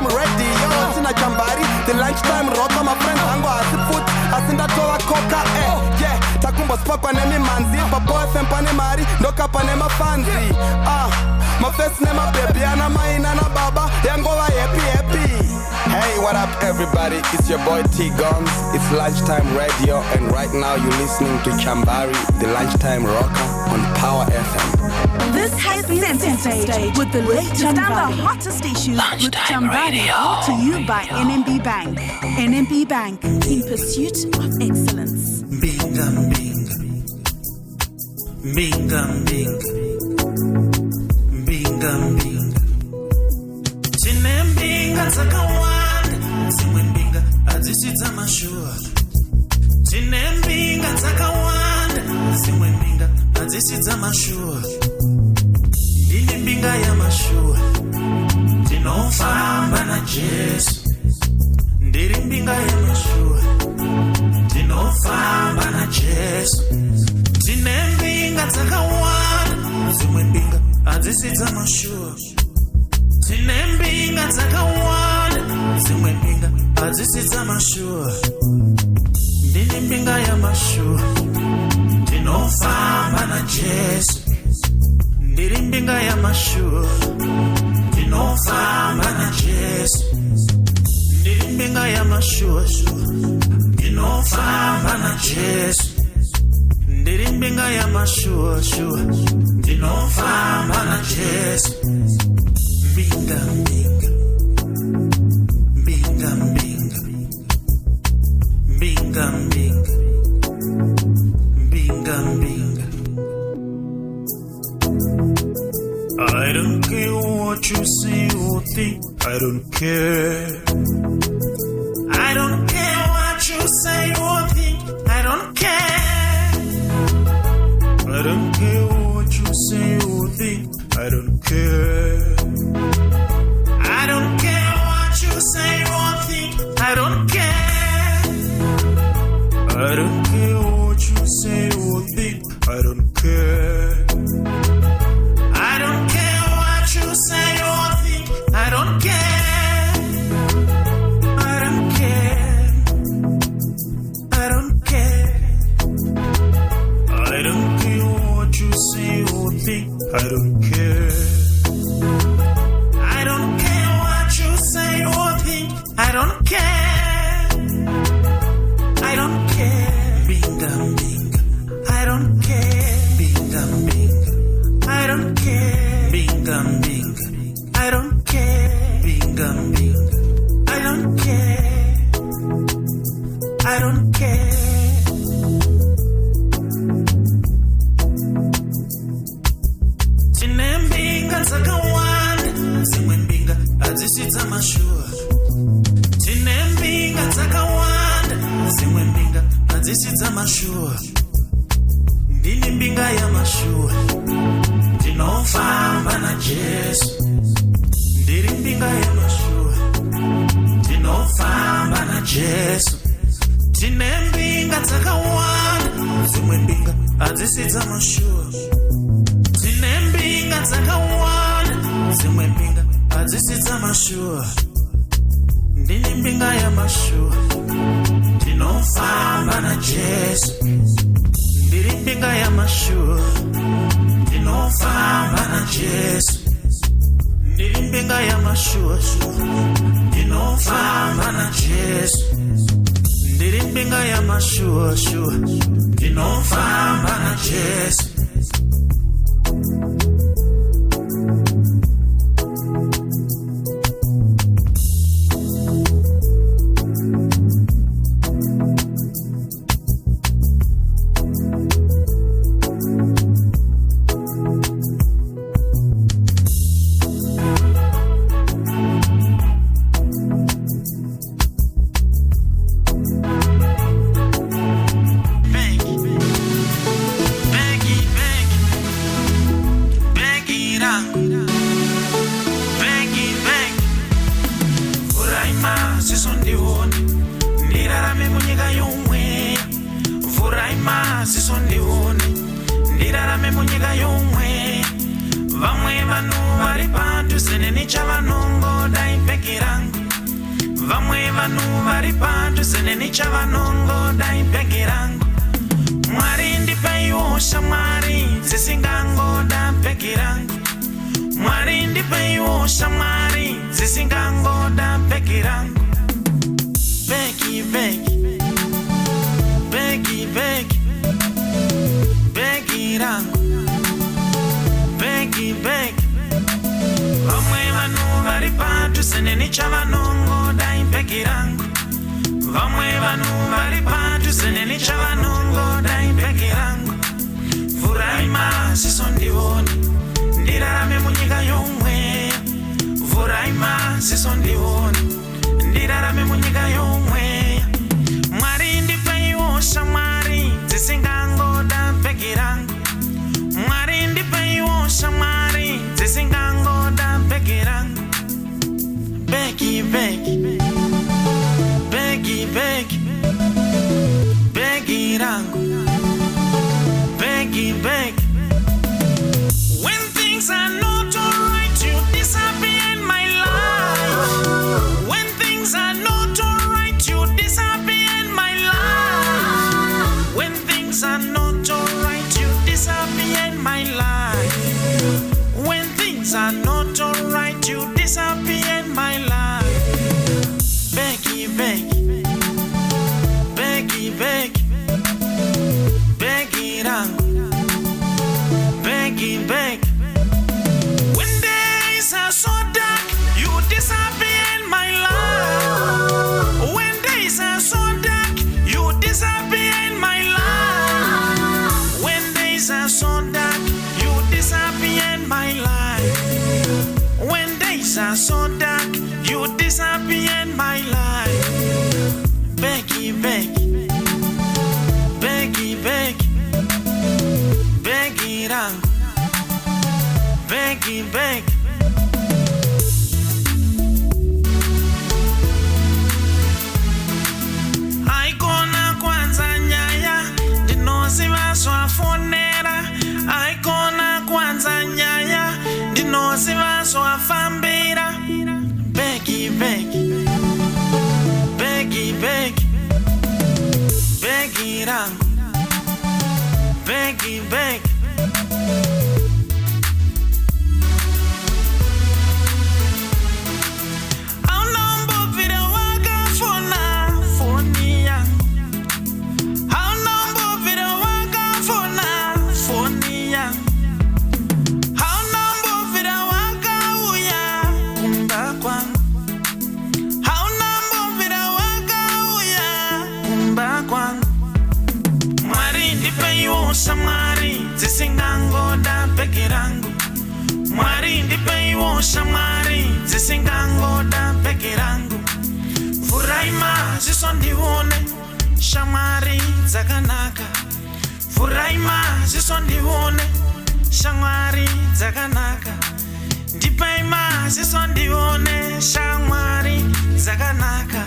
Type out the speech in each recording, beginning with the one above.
lunchtime radio. Sina Chamvary, the lunchtime rocker. My friends hango asiput, asinda toa coca. Yeah, takumbo spakwa nemi manzi. Papo FM pane mari, ndoka pane mafanzi. My face name my baby, and I'm my nana baba. Yango happy. Hey, what up, everybody? It's your boy T Guns. It's lunchtime radio, and right now you're listening to Chamvary, the lunchtime rocker on Power FM. This has been Center Stage with the latest and the hottest issues with Chamvary, brought to you by NMB Bank. NMB Bank, in pursuit of excellence. Binga, binga. Binga, binga. Binga, binga. Mbinga zakawanda, zimwe mbinga adzisita mashua. Tine mbinga zakawanda, zimwe mbinga adzisita mashua. Ndine mbinga ya mashua, tinofamba na Jesu. Ndiri mbinga ya mashua, tinofamba na Jesu. Tine mbinga zakawanda, zimwe mbinga adzisita mashua. Tine mbinga zakawanda, zimwe mbinga adzisita mashua. Ndine mbinga ya mashua, tinofamba na Jesu. Ndiri mbinga ya mashua, tinofamba na Jesu. Ndiri mbinga ya mashua, tinofamba na Jesu. Ndiri mbinga ya mashua, tinofamba na Jesu. Binga, binga. Binga, binga. Binga, binga. Binga, binga. I don't care what you say or think. I don't care. I don't care what you say or think. I don't care. I don't care what you say or think. I don't care. I don't care what you say or think. I don't care. I don't care what you say or think. I don't care. I don't care what you say or think. I don't care. I don't care. I don't care. I don't care what you say or think. I don't care. I don't care what you say or think. I don't care. I don't care. Binga, binga. I don't care. Binga, binga. I don't care. Binga, binga. I don't care. Binga, binga. I don't care. I don't care. Tine mbinga zakawanda, zimwe mbinga adzisita mashua. Tine mbinga zakawanda, zimwe mbinga adzisita mashua. Ndine mbinga ya mashua, tinofamba na Jesu. Ndiri mbinga ya mashua, tinofamba na Jesu. Tine mbinga zakawanda, zimwe mbinga adzisita mashua. Tine mbinga zakawanda, zimwe mbinga adzisita mashua. Ndine mbinga ya mashua, tinofamba na Jesu. Ndiri mbinga ya mashua, tinofamba na Jesu. Ndiri mbinga ya mashua, tinofamba na Jesu. Ndiri mbinga ya mashua, tinofamba na Jesu. ndirarame munyika yomwe vamwe vanhu vari padhuze nenichavanongoda ipfeki rangu vamwe vanhu vari padhuze nenichavanongoda ibhegi rangu. Mwari ndipeiwo shamwari dzisingangoda bhegi rangu. Mwari ndipeiwo shamwari dzisingangoda bhegi rangu. Bhegi, bhegi, bhegi, bhegi, bhegi rangu. Bhegi, bhegi, vamwe vanhu vari padhuze nenichavanongoda ibhegi rangu. Vamwe vanhu vari padhuze nenichavanongoda ibhegi rangu. Vhurai maziso ndione, ndirarame munyika yomweya. Vhurai maziso ndione, ndirarame munyika yomweya. Mwari ndipeiwo shamwari dzisingangoda bhegi rangu. Mwari ndipeiwo shamwari dzisingangoda bhegi rangu. Bhegi, bhegi, bhegi, bhegi, bhegi rangu. Bhegi, bhegi. When things are not alright, you disappear in my life. When things are not alright, you disappear in my life. When things are not alright, you disappear in my life. When things are not alright, you disappear in my life. Bhegi, bhegi, bhegi, bhegi, bhegi rangu. Bhegi, bhegi. When days are so dark, you disappear in my life. When days are so dark, you disappear in my life. When days are so dark, you disappear in my life. When days are so dark, you disappear in my life. Bhegi, bhegi, bhegi, bhegi, bhegi rangu. Bhegi, bhegi. Aikona kwanza nyaya ndinoziva zvafonera. Aikona kwanza nyaya ndinoziva zvafambira. Bhegi, bhegi, bhegi, bhegi, bhegi rangu. Bhegi, bhegi. Aunombobvira wakafona foni yangu. Aunombobvira wakafona foni yangu. Aunombobvira wakauya kumba kwangu. Aunombobvira wakauya kumba kwangu. Mwari ndipeiwo shamwari dzisingangoda bhegi rangu. Mwari ndipeiwo shamwari dzisingangoda bhegi rangu. Vhurai maziso ndione shamwari dzakanaka. Vhurai maziso ndione shamwari dzakanaka. Ndipei maziso ndione shamwari dzakanaka.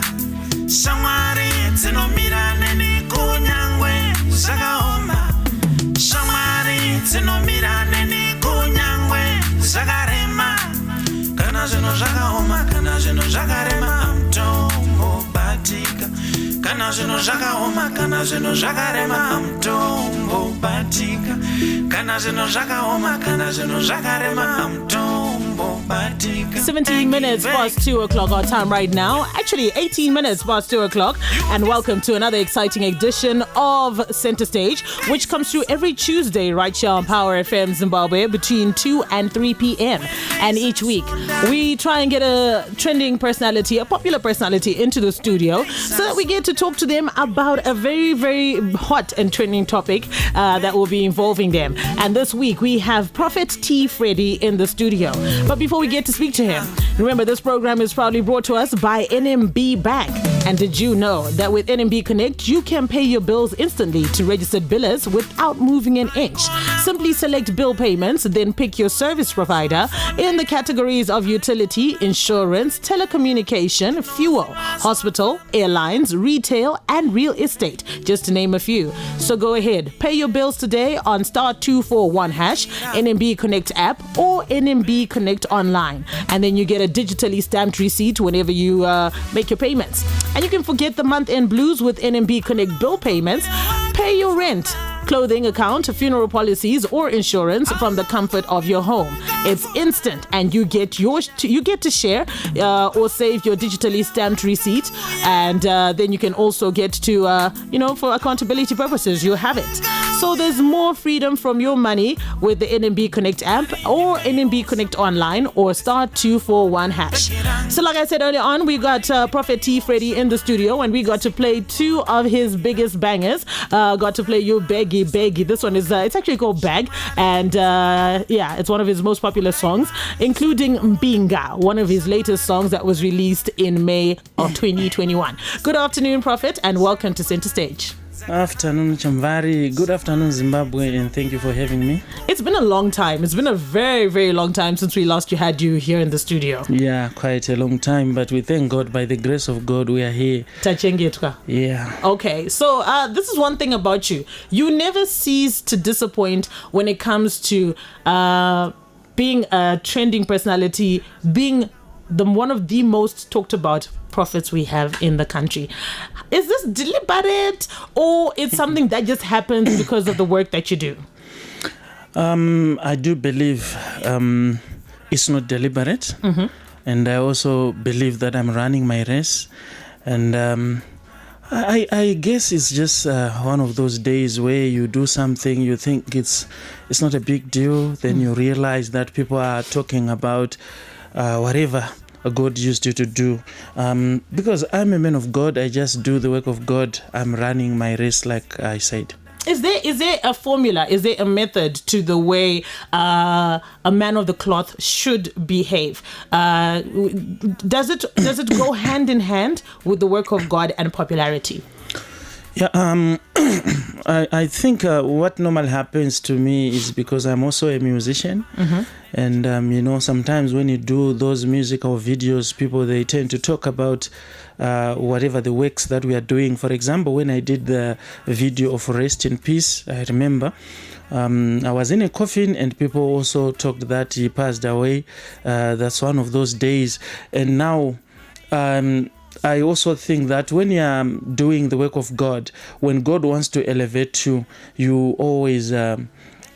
Shamwari dzinomira neni kunyangwe zvakaoma. Shamwari dzinomira neni kunyangwe zvakarema. Kana zvinhu zvakaoma, kana zvinhu zvakarema, mutombobatika. Kana zvinhu zvakaoma, kana zvinhu zvakarema, mutombobatika. Kana zvinhu zvakaoma, kana zvinhu zvakarema, mutombobatika. 17 minutes past 2 o'clock our time right now. Actually, 18 minutes past 2 o'clock. And welcome to another exciting edition of Center Stage, which comes through every Tuesday right here on Power FM Zimbabwe between 2 and 3 p.m. And each week, we try and get a trending personality, a popular personality into the studio so that we get to talk to them about a very, very hot and trending topic that will be involving them. And this week, we have Prophet T Freddy in the studio. But before we get to speak to him, remember this program is proudly brought to us by NMB Bank. And did you know that with NMB Connect, you can pay your bills instantly to registered billers without moving an inch? Simply select bill payments, then pick your service provider in the categories of utility, insurance, telecommunication, fuel, hospital, airlines, retail, and real estate, just to name a few. So go ahead, pay your bills today on *241# NMB Connect app or NMB Connect online, and then you get a digitally stamped receipt whenever you make your payments. And you can forget the month-end blues with NMB Connect bill payments. Pay your rent, clothing account, funeral policies, or insurance from the comfort of your home. It's instant, and you get to share or save your digitally stamped receipt, and then you can also get to for accountability purposes, you have it. So there's more freedom from your money with the NMB Connect app or NMB Connect online or *241#. So like I said earlier on, we got Prophet T Freddy in the studio, and we got to play two of his biggest bangers. Got to play You Beggy. This one is it's actually called Bag, and it's one of his most popular songs, including Mbinga, one of his latest songs that was released in May of 2021. Good afternoon, Prophet, and welcome to Center Stage. Afternoon, Chamvary. Good afternoon, Zimbabwe, and thank you for having me. It's been a long time. It's been a very, very long time since we last had you here in the studio. Yeah, quite a long time, but we thank God, by the grace of God, we are here. Yeah. Okay, so this is one thing about you. You never cease to disappoint when it comes to being a trending personality, being one of the most talked about prophets we have in the country. Is this deliberate, or it's something that just happens because of the work that you do? I do believe it's not deliberate, and I also believe that I'm running my race, and I guess it's just one of those days where you do something, you think it's not a big deal, then you realize that people are talking about whatever God used you to do. Because I'm a man of God, I just do the work of God. I'm running my race, like I said. Is there a formula? Is there a method to the way a man of the cloth should behave? Does it go hand in hand with the work of God and popularity? Yeah, I think what normally happens to me is because I'm also a musician, and sometimes when you do those musical videos, people, they tend to talk about whatever the works that we are doing. For example, when I did the video of Rest in Peace, I remember I was in a coffin, and people also talked that he passed away. That's one of those days. And now I also think that when you are doing the work of God, when God wants to elevate you, you always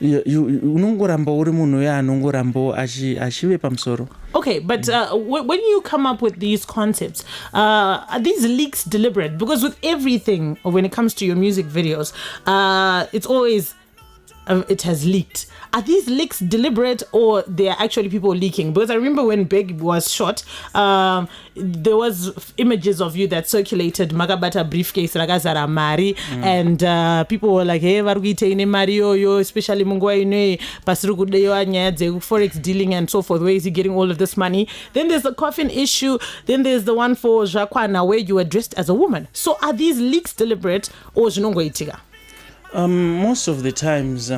unongoramba uri munhu yaanongoramba achive pamusoro. Okay, but when you come up with these concepts, are these leaks deliberate? Because with everything, when it comes to your music videos, it's always it has leaked. Are these leaks deliberate, or they are actually people leaking? Because I remember when Big was shot, there was images of you that circulated, Magabata briefcase, Ragazara Mari, and people were like, hey, varugite ine Mario, yo, especially Mungwa ine, Pasrukudeyo anyadze, Forex dealing and so forth. Where is he getting all of this money? Then there's the coffin issue. Then there's the one for Jacquana, where you were dressed as a woman. So are these leaks deliberate, or Jinongo Itiga? Most of the times,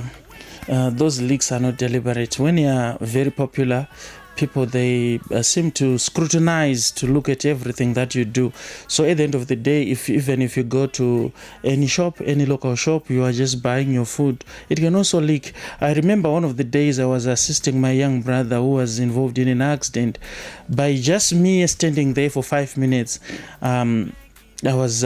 those leaks are not deliberate. When you are very popular, people, they seem to scrutinize, to look at everything that you do. So at the end of the day, even if you go to any shop, any local shop, you are just buying your food, it can also leak. I remember one of the days I was assisting my young brother who was involved in an accident. By just me standing there for 5 minutes, I was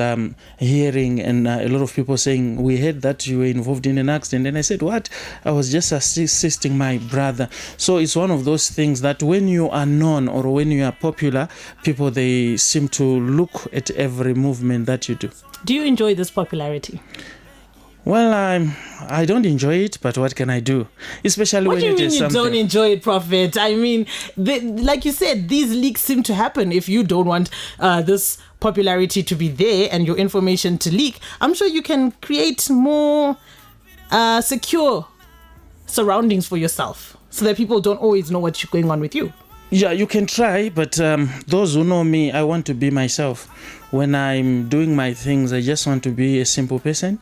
hearing and a lot of people saying, we heard that you were involved in an accident. And I said, what? I was just assisting my brother. So it's one of those things that when you are known or when you are popular, people, they seem to look at every movement that you do. Do you enjoy this popularity? Well, I don't enjoy it, but what can I do? Especially when it is something. What do you mean you don't enjoy it, Prophet? I mean, like you said, these leaks seem to happen if you don't want this popularity to be there and your information to leak. I'm sure you can create more secure surroundings for yourself so that people don't always know what's going on with you. Yeah, you can try, but those who know me, I want to be myself. when I'm doing my things, I just want to be a simple person.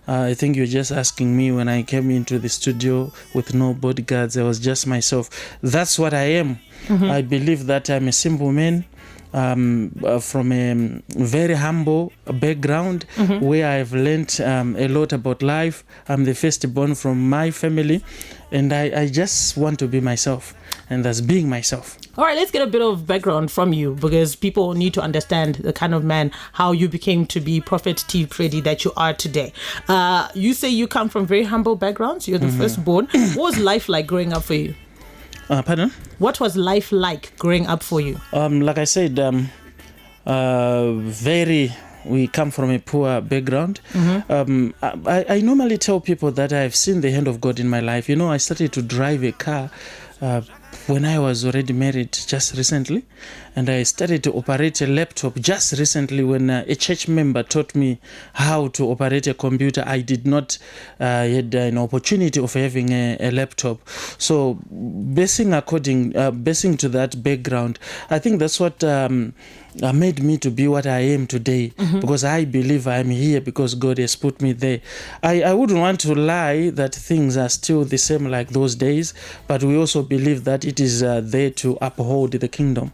I think you're just asking me when I came into the studio with no bodyguards. I was just myself. That's what I am. I believe that I'm a simple man. From a very humble background where I've learned a lot about life. I'm the firstborn from my family, and I just want to be myself, and that's being myself. All right, let's get a bit of background from you, because people need to understand the kind of man, how you became to be Prophet T Freddy that you are today. You say you come from very humble backgrounds. You're the firstborn. What was life like growing up for you? Pardon? What was life like growing up for you? Like I said, we come from a poor background. I normally tell people that I've seen the hand of God in my life. You know, I started to drive a car when I was already married just recently, and I started to operate a laptop just recently when a church member taught me how to operate a computer. I did not had an opportunity of having a laptop. So basing to that background, I think that's what made me to be what I am today, because I believe I'm here because God has put me there. I wouldn't want to lie that things are still the same like those days, but we also believe that it is there to uphold the kingdom.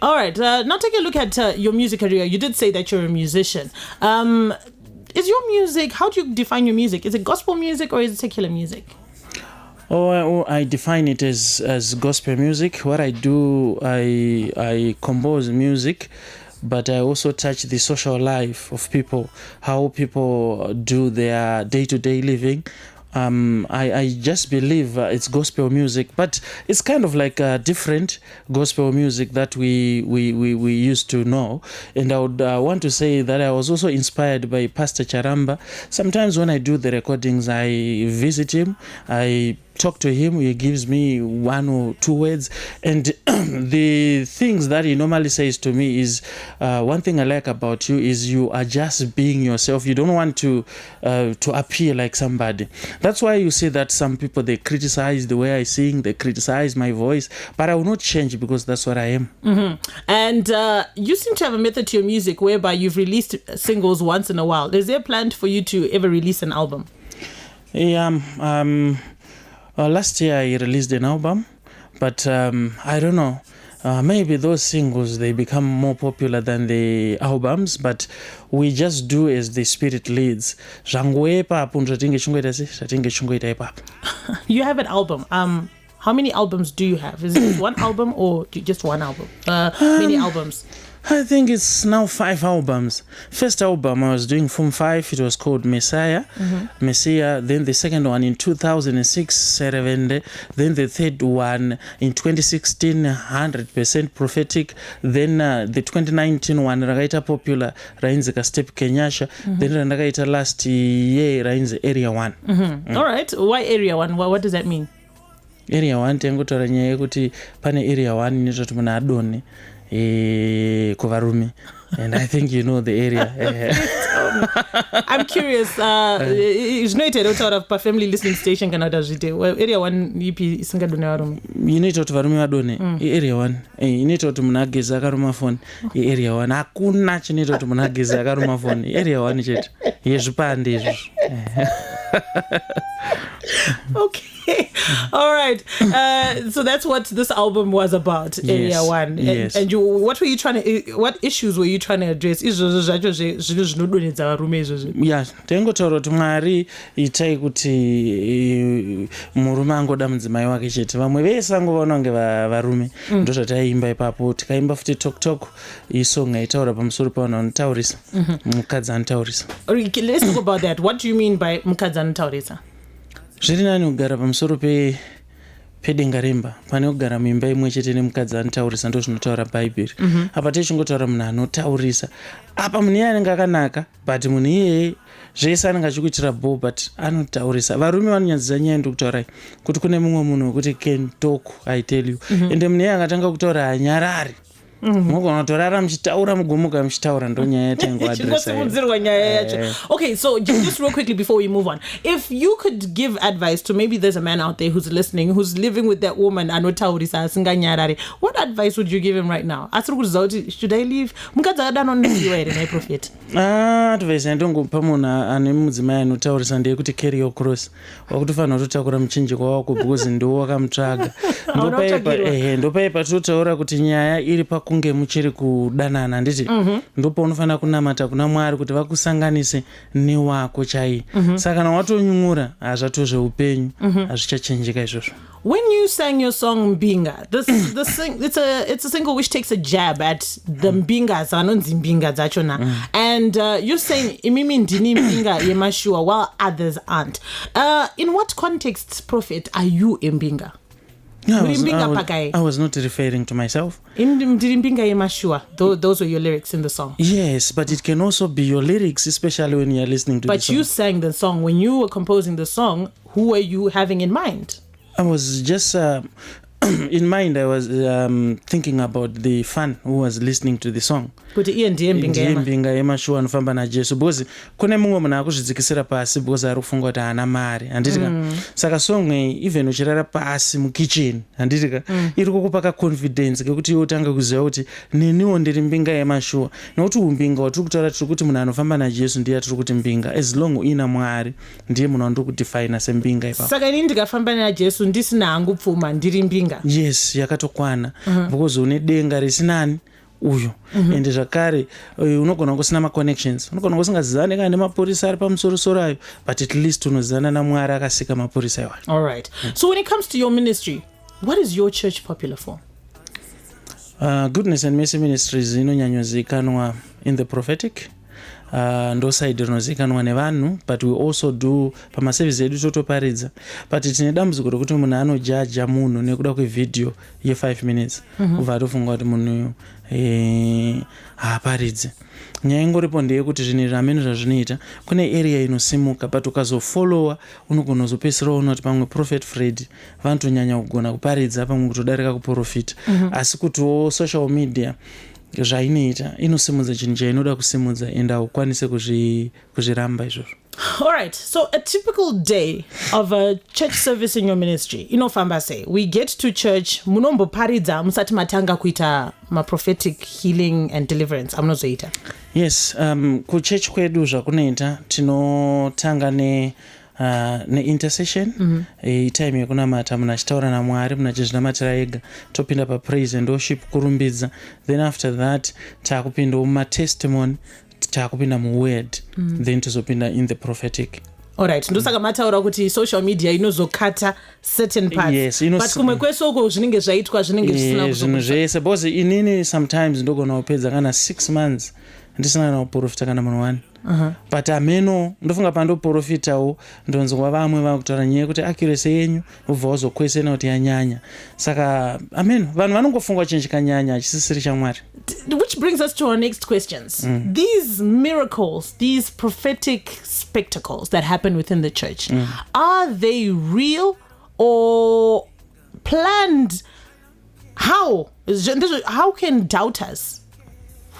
All right, now take a look at your music career. You did say that you're a musician. Is your music, how do you define your music? Is it gospel music or is it secular music? I define it as gospel music. What I do, I compose music, but I also touch the social life of people, how people do their day-to-day living. I just believe it's gospel music, but it's kind of like a different gospel music that we used to know. And I would want to say that I was also inspired by Pastor Charamba. Sometimes when I do the recordings, I visit him, I talk to him, he gives me 1 or 2 words, and the things that he normally says to me is, one thing I like about you is you are just being yourself. You don't want to appear like somebody. That's why you see that some people, they criticize the way I sing, they criticize my voice, but I will not change because that's what I am. And you seem to have a method to your music whereby you've released singles once in a while. Is there a plan for you to ever release an album? Last year I released an album, but I don't know. Maybe those singles, they become more popular than the albums, but we just do as the Spirit leads. You have an album. How many albums do you have? Is it one album or just one album? Many albums? I think it's now 5 albums. First album I was doing from 5, it was called Messiah. Then the second one in 2006, Serevende. Then the third one in 2016, 100% Prophetic. Then the 2019 one, Ragaita Popular, Rainzika Step Kenyasha. Then Ragaita last year, Rainz Area 1. All right, why Area 1? What does that mean? Area 1, tengotora nyaya kuti pane Area 1 inototi muna adoni. Kuvarumi, and I think you know the area. I'm curious. Is no ite out of family listening station kana dazvite. Area 1 ipi singadone varumi. You need to varumi vadone. Area 1. You need to munageza akaruma phone. Area 1. Hakuna chinoita kuti munageza akaruma phone. Area 1 chete. Yezvipande izvo. Okay. All right. So that's what this album was about, Area 1. Yes. And what issues were you trying to address? Yeah, tengotaura kuti Mwari itai kuti murume angoda mudzimai wake chete. Vamwe vese angovaona kunge varume. Ndozvataimba ipapo. Tikaimba futi Tok isong aitaura pamusoro pavanhu vanotaurisa. Mukadzi anotaurisa. Let's talk about that. What do you mean by mukadzi anotaurisa? Zviri nani kugara pamusoro pedenga remba pane kugara muimba imwe chete nemukadzi anotaurisa, ndo zvinotaura bhaibheri. Apa techingotaura munhu anotaurisa. Apa munhu iye anenge akanaka, but munhu iyeye zvese anenge achikuitira bho, but anotaurisa. Varume vanonyadzisa nyaya ndokutaurai kuti kune mumwe munhu wekuti can talk, I tell you. Ende munhu iye akatanga kutaura hanyarari. mugona kutorara muchitaura mugomuka muchitaura ndo nyaya yatengo chingosimudzirwa nyaya yacho. Okay, so just real quickly before we move on, if you could give advice to, maybe there's a man out there who's listening who's living with that woman anotaurisa asinganyarare, what advice would you give him right now? Asiri kuziva kuti should I leave? Mukadzi akadanoziva here my prophet. Advice yandingopa munhu ane mudzimai anotaurisa ndeyekuti carry your cross. Wakutofanira kutotakura muchinjikwa wako because ndiwo wakamutsvaga. Ndopaipa totaura kuti nyaya iri pakunge muchiri kudanana, handiti? Ndipo unofanira kunamata kuna Mwari kuti vakusanganise newako chai. Saka kana watonyungura hazvatozveupenyu hazvichachenjeka izvozvo. When you sang your song Mbinga, it's a single which takes a jab at the Mbingas, anonzi Mbinga dzachona. And you're saying imimi ndini Mbinga yemashua while others aren't. In what context, Prophet, are you Mbinga? I was not referring to myself. Those were your lyrics in the song. Yes, but it can also be your lyrics, especially when you are listening to the song. But you sang the song. When you were composing the song, who were you having in mind? I was just in mind, I was thinking about the fan who was listening to the song. Kuti iye ndiye Mbinga yemashuwa anofamba naJesu, because kune mumwe munhu akuzvidzikisira pasi because ari kufunga kuti haana mari, handitika? Saka song even uchirara pasi mukitchen, handitika? Iri kukupa confidence kekuti iwe utanga kuziva kuti neniwo ndiri mbinga yemashuwa. Nokuti umbinga watiri kutaura tiri kuti munhu anofamba naJesu ndiye atiri kuti mbinga. As long uina Mwari ndiye munhu andiri kudefine sembinga ipapo. Saka ini ndikafamba naJesu ndisina hangu pfuma ndiri mbinga. Yes, yakatokwana. Because une denga risinani uyo. Ende zvakare unogona kusina connections. Unogona kusingazizane kana nemapurisa ari pamusoro ayo, but at least unozana naMwari akasika mapurisa iwayo. All right. So when it comes to your ministry, what is your church popular for? Goodness and Mercy Ministries inonyanyozikanwa in the prophetic. Ndo side rinozikanwa nevanhu, but we also do pamaservice edu totoparidza, but tine dambudziko rekuti munhu anojaja munhu nekuda kwevideo ye5 minutes kubva atofunga kuti munhu haaparidze. Nyaya ingoripo ndeyekuti zvinhu amene zvazvinoita kune area inosimuka, but ukazofollowa unogona kuzopedzisira uona kuti pamwe Prophet Freddy vanotonyanya kugona kuparidza pamwe kutodarika kuprofita, asi kutiwo social media zvainoita inosimudza chinhu chainoda kusimudza ende haukwanise kuzviramba izvozvo. All right, so a typical day of a church service in your ministry, inofamba sei, we get to church, munomboparidza musati matanga kuita prophetic healing and deliverance, amunozoita? Yes, kuchurch kwedu zvakunoita tinotanga ne-intercession, time yekunamata munhu achitaura naMwari, munhu achizvinamatira ega, topinda praise and worship kurumbidza, then after that taakupinda mumatestimony, taakupinda muword, then tozopinda in the prophetic. Alright, ndosaka mataura kuti social media inozokata certain parts. Yes, but kumwe kwesoko zvinenge zvaitwa zvinenge zvisina kuzvinhu zvese, because inini sometimes ndogona kupedza kana 6 months ndisina kana kuprofita kana munhu wani. But ameno ndofunga pandoprofitawo ndonzwa vamwe vakutaura nyaya kuti accuracy yenyu ubva wazokwesena kuti yanyanya. Saka ameno vanhu vanongofunga chinhu chikanyanya achisisiri chaMwari. Which brings us to our next questions. These miracles, these prophetic spectacles that happen within the church, are they real or planned? How can doubters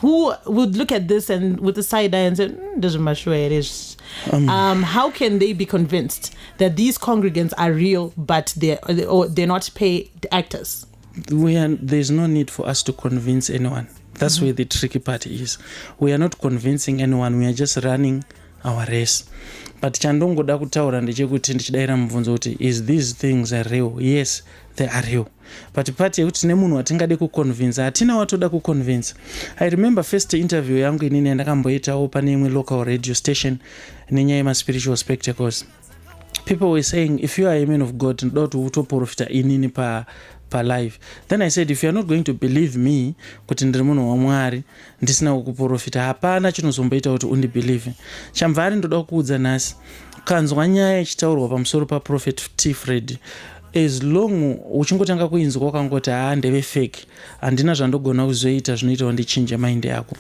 who would look at this and with the side eye and say, doesn't matter where it is, how can they be convinced that these congregants are real but they're not paid actors? There's no need for us to convince anyone. That's where the tricky part is. We are not convincing anyone, we are just running our race. But chandongoda kutaura ndechekuti ndichidaira mubvunzo kuti is these things are real? Yes, they are real. But pati yekuti nemunhu watingade kuconvince, hatina watoda kuconvince. I remember first interview yangu inini yandakamboitawo pane imwe local radio station nenyaya yema-spiritual spectacles. People were saying, if you are a man of God, ndoda kuti utoprofita inini pa live. Then I said, if you are not going to believe me kuti ndiri munhu waMwari ndisina kukuprofita, hapana chinozomboita kuti undibelieve. Chamvary ndoda kuudza nhasi, kanzwa nyaya ichitaurwa pamusoro paProphet T Freddy, as long uchingotanga kuinzwa wakangoti ndeve fake, handina zvandogona kuzoita zvinoita ndichinje mind yako.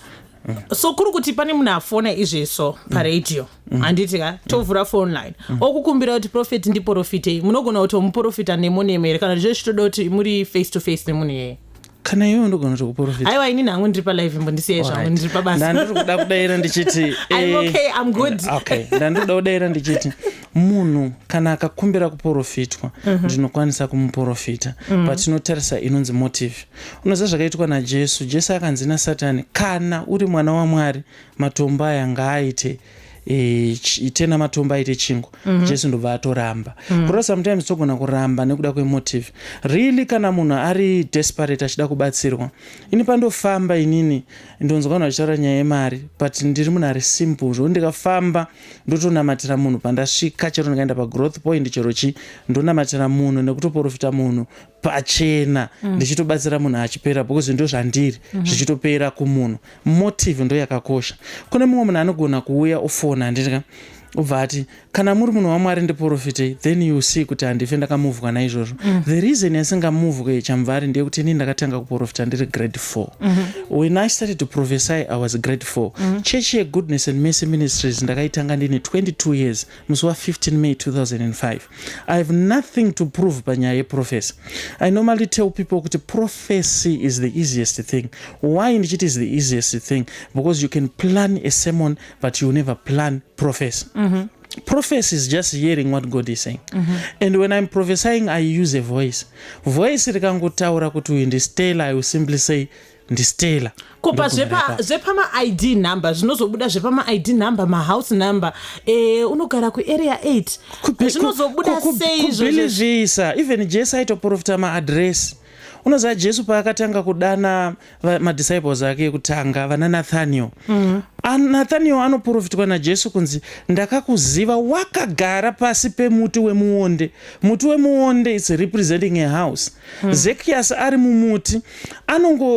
So kuri kuti pane munhu afona izveso paradio, handitika tovhura phone line okukumbira kuti Prophet ndiprofite, munogona kuti muprofita nemunhu here kana zvese toda kuti muri face to face nemunhu here? kana iwe ndogona kuprofita aiwa ini nangu ndiri palive mbondisiye zvangu ndiri pabasa ndandiri kuda kudaira ndichiti I'm okay, I'm good. Okay, ndandiri kuda kudaira ndichiti munhu kana akakumbira kuprofitwa ndinokwanisa kumuprofita but tinotarisa inonzi motive. Unoziva zvakaitwa naJesu. Jesu akanzi naSatani, kana uri mwana waMwari matombo aya ngaaite itena matombo aite chingwa. Jesu ndobva atoramba. Kurova sometimes togona kuramba nekuda kwemotive. Really kana munhu ari desperate achida kubatsirwa, ini pandofamba inini ndonzwa vanhu vachitaura nyaya yemari but ndiri munhu ari simple zvo ndikafamba ndotonamatira munhu pandasvika chero ndikaenda pagrowth point chero chi ndonamatira munhu nekutoprofita munhu pachena ndichitobatsira munhu achipera because ndo zvandiri zvichitopera kumunhu. Motive ndo yakakosha. Kune mumwe munhu anogona kuuya ofona ndika ubva ati kana muri munhu waMwari ndiprofite then you see kuti handife ndakamuvwa naizvozvo. The reason yasingamuvwe Chamvary ndeyekuti ini ndakatanga kuprofita ndiri grade 4. When I started to prophesy I was grade 4. Church ye Goodness and Mercy Ministries ndakaitanga ndine 22 years musi wa 15 May 2005. I have nothing to prove panyaya yeprofesi. I normally tell people kuti prophecy is the easiest thing. Why ndichiti is the easiest thing? Because you can plan a sermon but you never plan prophecy. Prophecy is just hearing what God is saying. And when I'm prophesying, I use a voice. Voice rikangotaura kuti uyu ndistela, I will simply say ndistela. Kupa zvepama ID number zvinozobuda zvepama ID number mahouse number unogara kuarea 8 zvinozobuda sei kubhilivhisa. Even Jesu aitoprofita maadresi. Unoziva Jesu paakatanga kudana madisciples ake ekutanga vana Nathaniel. Nathaniel anoprofitwa naJesu kunzi ndakakuziva wakagara pasi pemuti wemuonde. Muti wemuonde is representing a house. Zacchaeus ari mumuti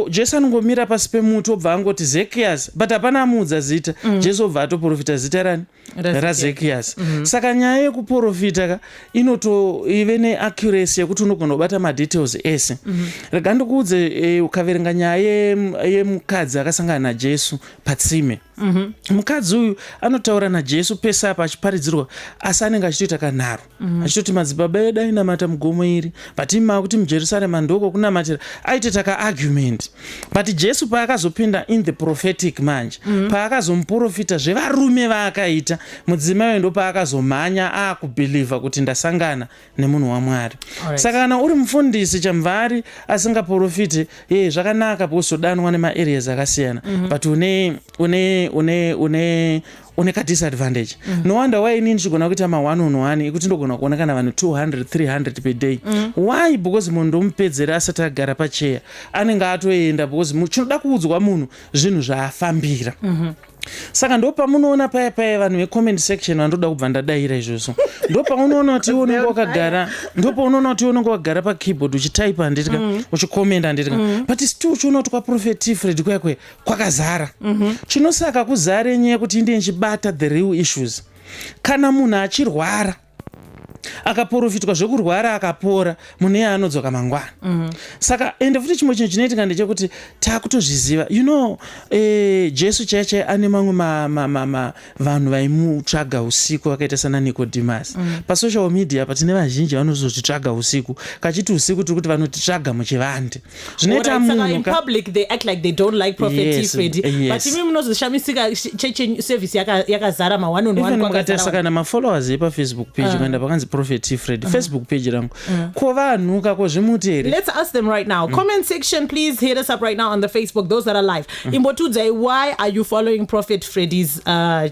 Jesu anongomira pasi pemuti obva angoti Zacchaeus but hapana amuudza zita. Jesu obva atoprofita zita rani raZacchaeus. Saka nyaya yekuprofita inotoive neaccuracy yekuti unogona kubata madetails ese. Rega ndikuudze ukaverenga nyaya yemukadzi akasangana naJesu patsime. Mukadzi uyu anotaura naJesu pesa apa achiparidzirwa asi anenge achitoita kanharo achitoti madzibaba edu ainamata mugomo iri but ima kuti muJerusarema ndoko kunamatira aitota kaargument. But Jesu paakazopinda in the prophetic manje paakazomuprofita zvevarume vaakaita mudzimai ndo paakazomhanya akubhilivha kuti ndasangana nemunhu waMwari. Saka kana uri mufundisi Chamvary asingaprofite zvakanaka kuzodanwa nemaareas akasiyana but une ka disadvantage. No wonder why inini chigona kuita ma 1-on-1 ekuti ndogona kuona kana vanhu 200-300 per day. Why? Because munhu ndomupedzera asati agara pacheya anenge atoenda because chinoda kuudzwa munhu zvinhu zvaafambira. Saka ndo pamunoona paya vanhu vecomment section vandoda kubva ndadaira izvozvo. Ndo paunoona kuti unenge wakagara unenge wakagara pakeyboard uchitaipa nditika uchikomenda nditika but still uchiona kuti kwaProphet T Freddy kwakwe kwakazara. Chinosaka kuzare nyaya kuti ndiye nchibata the real issues. Kana munhu achirwara akaprofitwa zvekurwara akapora munhu iye anodzoka mangwana. Saka ende futi chimwe chinhu chinoitika ndechekuti taakutozviziva Jesu chaiye ane mamwe vanhu vaimutsvaga usiku vakaita sana Nicodemus. Pasocial media patine vazhinji vanozozvitsvaga usiku kachiti usiku tiri kuti vanotitsvaga muchivande zvinoita munhu in public they act like they don't like Prophet T Freddy but imi munozoshamisika cheche service yakazara ma 1-on-1 kwakazara. Saka namafollowers epaFacebook page kuenda pakanzi Prophet T Freddy Facebook page rangu ko vanhu kako zvimuti here. Let's ask them right now. Comment section, please hit us up right now on the Facebook, those that are live. Imbotudze, why are you following Prophet Freddy's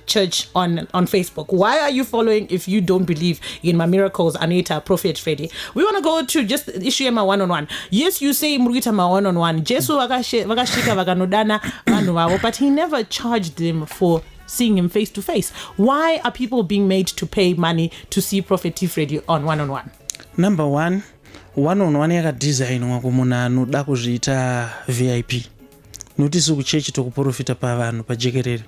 church on Facebook? Why are you following if you don't believe in my miracles Anita Prophet Freddy? We want to go to just issue ma 1-on-1. Yes, you say murita ma 1-on-1. Jesu vakashika vakanodana vanhu vavo but he never charged them for seeing him face to face. Why are people being made to pay money to see Prophet T Freddy on 1-on-1? Number 1, 1-on-1 yakadesignwa kumunhu anoda kuzviita VIP. Notice kuchechi tokuprofita pavanhu pajekerere.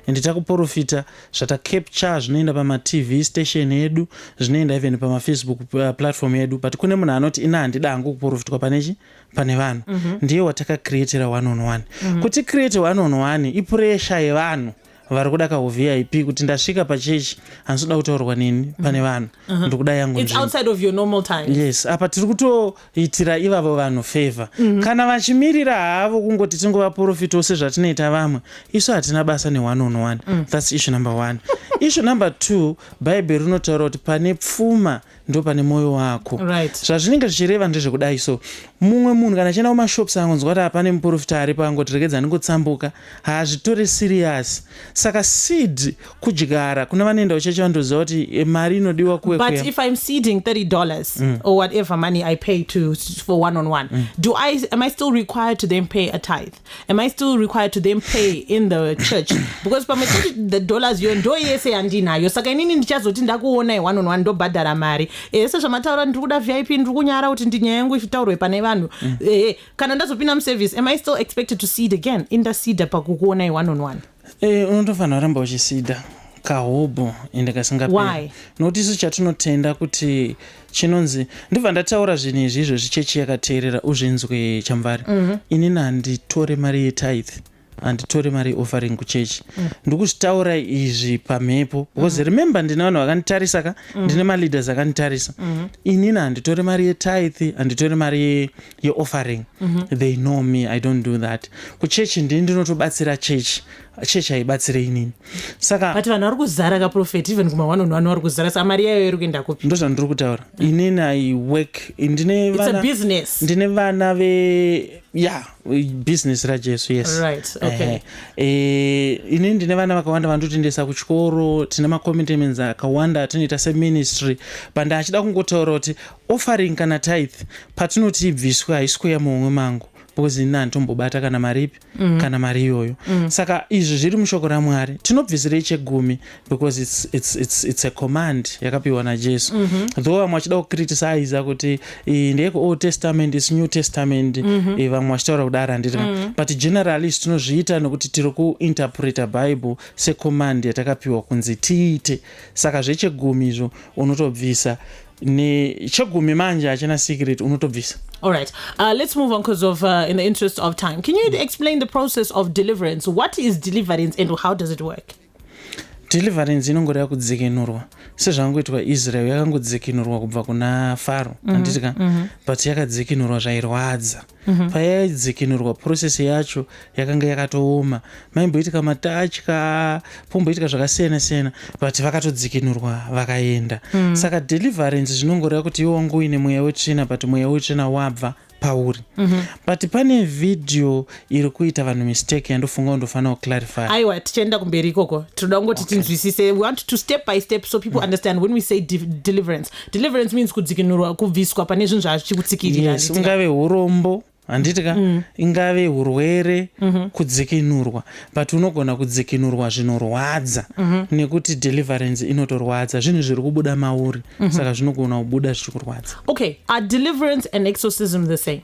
And takuprofita zvata-capture zvinoenda pama-TV station edu, zvinoenda even pama-Facebook platform edu, but kune munhu anoti ina handida hangu kuprofitwa pane vanhu. Ndiye wataka createra 1-on-1. Kuti create 1-on-1 ipressure yevanhu vari kuda ka VIP kuti ndasvika pachechi hansoda kutaurwa nini pane vanhu ndokuda yangu it's outside of your normal time. Yes, apa tiri kutoitira ivavo vanhu favor. Kana vachimirira havo kungoti tingovaprofitawo sezvatinoita vamwe, isu hatina basa ne1 on 1. That's issue number 1. Issue number 2, Bible rinotaura kuti pane pfuma ndo pane moyo wako. Right. Zvazvinenge zvichireva ndezvekudai. So mumwe munhu kana achienda kumashops angonzwa kuti hapane muprofita aripo angoti regedza ndingotsambuka, haazvitori serious. Saka seed kudyara kuna vanoenda kuchechi vandoziva kuti mari inodiwa kuwekuya. But if I'm seeding $30 or whatever money I pay for 1-on-1, am I still required to then pay a tithe? Am I still required to then pay in the church? Because the dollars yo ndo yese andinayo, saka inini ndichazoti ndakuona 1-on-1 ndobhadhara mari. Ese zvamataura ndiri kuda VIP ndiri kunyara kuti ndinyaya yangu ichitaurwe pane vanhu. Kana ndazopinda muservice, am I still expected to seed again? Indasida pakukuona 1-on-1. Unotofanira kuramba uchisida kahobho ende kasingaperi. Why? Nokuti isu chatinotenda kuti chinonzi ndibva ndataura zvinhu izvizvo zvichechi yakateerera uzvinzwe Chamvary. Inini handitore mari yetithe, handitore mari offering kuchechi. Ndikuzvitaura izvi pamhepo because remember ndine vanhu vakanditarisa ka, ndine maleaders akanditarisa. Inini handitore mari yetithe, handitore mari yeoffering. They know me, I don't do that. Kuchechi ndinotobatsira chechi. Chechi haibatsire inini. Saka but vanhu vari kuzara kaprofet even kuma 1-on-1 vari kuzara, sa mari yayo iri kuenda kupi? Ndo zvandiri kutaura. Inini I work, it's a business. Ndine vana business raJesu, yes. Right, okay. Inini ndine vana vakawanda vandotendesa kuchikoro, tine macommitments akawanda atinoita seministry. Banda achida kungotaura kuti offering kana tithe patinoti ibviswa haiswi yamumwe mangu. Because inini handitombobata kana maripi kana mari iyoyo. Saka izvi zviri mushoko raMwari. Tinobvisirei chegumi because it's a command yakapiwa naJesu. Though vamwe vachida kukriticize kuti ndeyeko Old Testament is New Testament, vamwe vachitaura kudaro handiti. But generally tinozviita nekuti tiri kuinterpreta Bible secommand yatakapiwa kunzi tiite. Saka zvechegumi izvo unotobvisa. Nechegumi manje hachina secret unotobvisa. All right. Let's move on because of in the interest of time. Can you explain the process of deliverance? What is deliverance and how does it work? Deliverance inongoreva kudzikinurwa. Sezvangoitwa Israel yakangodzikinurwa kubva kuna Faro, handitika? But yakadzikinurwa zvairwadza. Payaidzikinurwa process yacho yakanga yakatooma. Maimboitika matatya, pomboitika zvakasiyana-siyana, but vakatodzikinurwa vakaenda. Saka deliverance zvinongoreva kuti iwe wangu uine mweya wetsvina, but mweya wetsvina wabva pauri. But pane video iri kuita vanhu mistake yandofunga undofanira kuclarify. Aiwa, tichenda kumberi ikoko. Tinoda ngoti tinzwisise. We want to step by step so people understand when we say deliverance. Deliverance means kudzikinurwa, kubviswa pane zvinhu zvachikutsikirira. Yes, ungave urombo, handitika? Ingave urwere, kudzikinurwa. But unogona kudzikinurwa zvinorwadza. Nekuti deliverance inotorwadza. Zvinhu zviri kubuda mauri. Saka zvinogona kubuda zvichikurwadza. Okay, are deliverance and exorcism the same?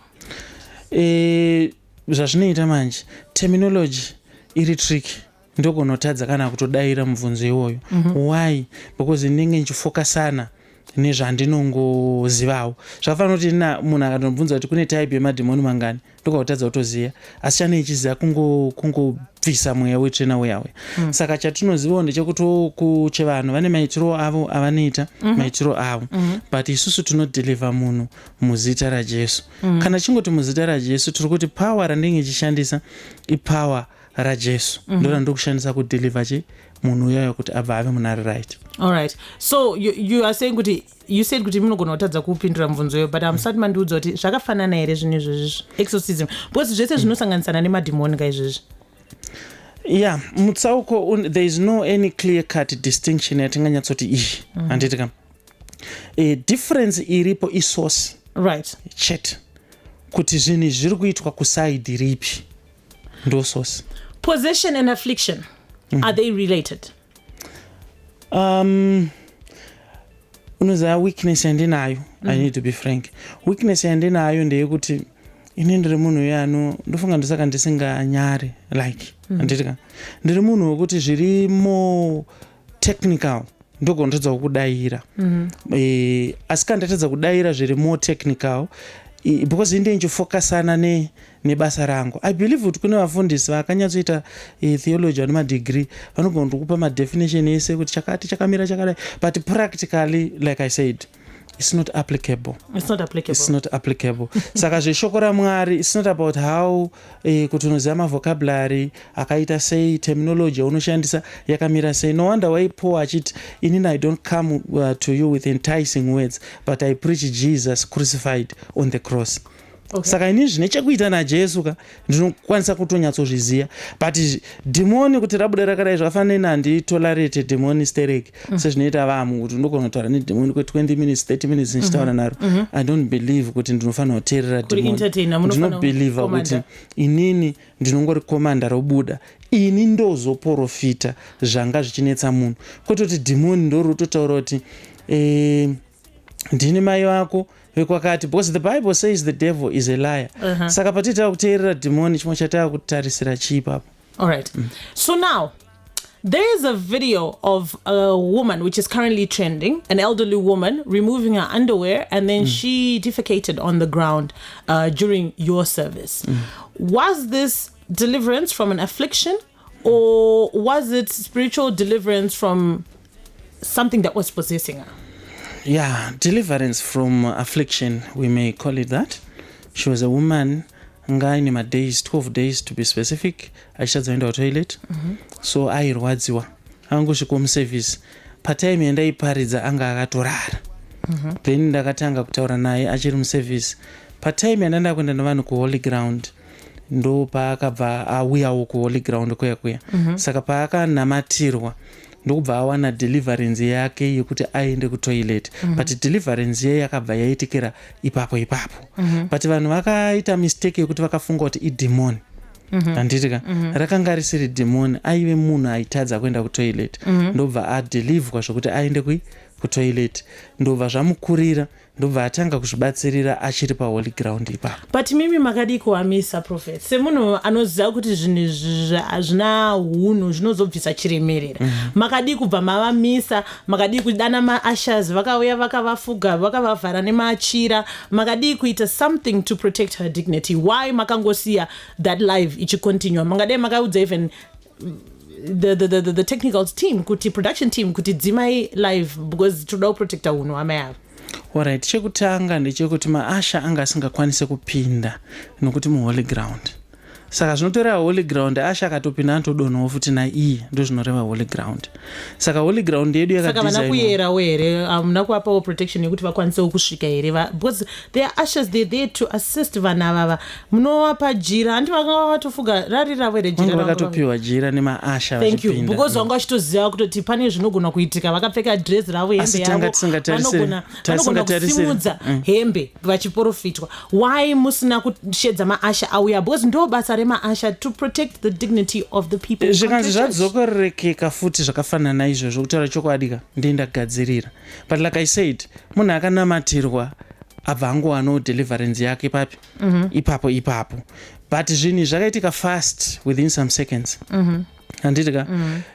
Zvazvinoita manje, terminology iri tricky. Ndogonotadza kana kutodaira mubvunzo iwoyo. Why? Because ndinenge ndichifokasana nezvandinongozivawo. Zvakafanira kuti munhu akandobvunza kuti kune type yemadhimoni mangani, ndokutadza kutoziya. Asi chane ichiziva kungobvisa mweya wetsvina uyawe. Saka chatinozivawo ndechekuti kuchevanhu vane maitiro avo avanoita, maitiro avo. But isusu tinodeliver munhu muzita raJesu. Kana chingoti muzita raJesu tiri kuti power randinge ichishandisa ipower raJesu. Ndora ndokushandisa kudeliver munhu uyayo kuti abva ave munhu ari right. All right. So you are saying kuti you said kuti munogona kutadza kupindura mubvunzo yo, but musati mandiudza kuti zvakafanana here zvinhu izvozvi exorcism because zvese zvinosanganisana nemadhimoni kaizvozvi. Yeah, mutsauko there is no any clear cut distinction yatinganyatsoti iyi. Handitika. Difference iripo isource. Right. Chet. Kuti zvinhu zviri kuitwa kuside ripi. Ndo source. Possession and affliction. Are they related? Unoziva weakness yandinayo, I need to be frank. Weakness yandinayo ndeyekuti ini ndiri munhu yano ndofunga ndosaka ndisinganyare like handitika. Ndiri munhu wekuti zviri more technical ndogonotadza kudayira. Asi kana ndatadza kudayira zviri more technical because inde nchifokasana nebasa rangu. I believe kuti kune vafundisi vakanyatsoita theology vane madegree vanogona kukupa madefinition ese kuti chakati chakamira chakadai, but practically, like I said, it's not applicable. Saka zveshoko raMwari, it's not about how kuti unoziva mavhocabulary akaita sei, terminology unoshandisa yakamira sei. No wonder why Paul achiti, inini I don't come to you with enticing words, but I preach Jesus crucified on the cross. Okay. Saka ini zvine chekuita naJesu ka ndinokwanisa kutonyatsozviziva, but demoni kuti rabuda rakadai zvakafanana nanditolerate demoni stereki sezvinoita vamwe kuti ndogona kutaura nedemoni kwe 20 minutes 30 minutes ndichitaura naro. I don't believe kuti ndinofanira kuteerera demoni. Ndinobelieve kuti inini ndinongori komanda robuda, ini ndozoprofita zvanga zvichinetsa munhu, kwete kuti demoni ndorototaura kuti ndini mai vako vekwakati, because the Bible says the devil is a liar. Saka patita kuteerera demoni chimwe chatava kutarisira chipapo. All right. So now there is a video of a woman which is currently trending, an elderly woman removing her underwear, and then she defecated on the ground during your service. Was this deliverance from an affliction, or was it spiritual deliverance from something that was possessing her? Yeah, deliverance from affliction, we may call it that. She was a woman, in my days, 12 days to be specific, aishazoenda toilet. So airwadziwa. Angosvika muservice. Patime endaiparidza anga akatorara. Then ndakatanga kutaura naye achiri muservice. Patime yandaenda kuenda navanhu kuholy ground, ndo paakabva auyawo kuholy ground kuya. Saka paakanamatirwa ndokubva awana deliverance yake yekuti aende kutoilet. But deliverance ye yakabva yaitikira ipapo. But vanhu vakaita mistake yekuti vakafunga kuti idemoni. Handitika rakanga risiri demoni, aive munhu aitadza kuenda kutoilet. Ndobva adelivwa zvokuti aende kutoilet. Ndobva zvamukurira, ndobva atanga kuzvibatsirira achiri paholy ground ipapo. But mimi makadi kuamisa prophet, semunhu anoziva kuti zvinhu zvina hunhu zvinozobvisa chiremerera, makadi kubva mavamisa, makadi kudana maashers vakauya vakavafuga vakavavhara nemachira, makadi kuita something to protect her dignity. Why makangosiya that live ichikontinua? Makadai makaudza even the technical team, kuti production team, kuti dzimai live because toda kuprotecta hunhu amai avo. Alright, chekutanga ndechekuti maasha anga asingakwanise kupinda nokuti muholy ground. Saka zvinotoreva holy ground, asha akatopinda anotodonhawo futi naiye, ndo zvinoreva holy ground. Saka holy ground yedu yakadesignwa. Saka vana kuyerawo here, hamuna kuvapawo protection yekuti vakwanisewo kusvika here, because they are ushers, they are there to assist vana vava. Munovapa jira, handi vakanga vatofuga rari ravo here jira. Vakatopiwa jira nemaasha vachipinda. Thank you, because vanga vachitoziva kuti pane zvinogona kuitika, vakapfeka dress ravo, hembe yavo, vanogona kusimudza hembe vachiprofitwa. Why musina kushedza maasha auya? Because ndo basa remaasha to protect the dignity of the people. Zvikanzi zvadzokorekeka futi zvakafanana naizvozvo kutaura chokwadi ndindagadzirira. But like I said, munhu akanamatirwa abva angowanawo deliverance yake ipapo. But zvinhu zvakaitika fast within some seconds. Handitika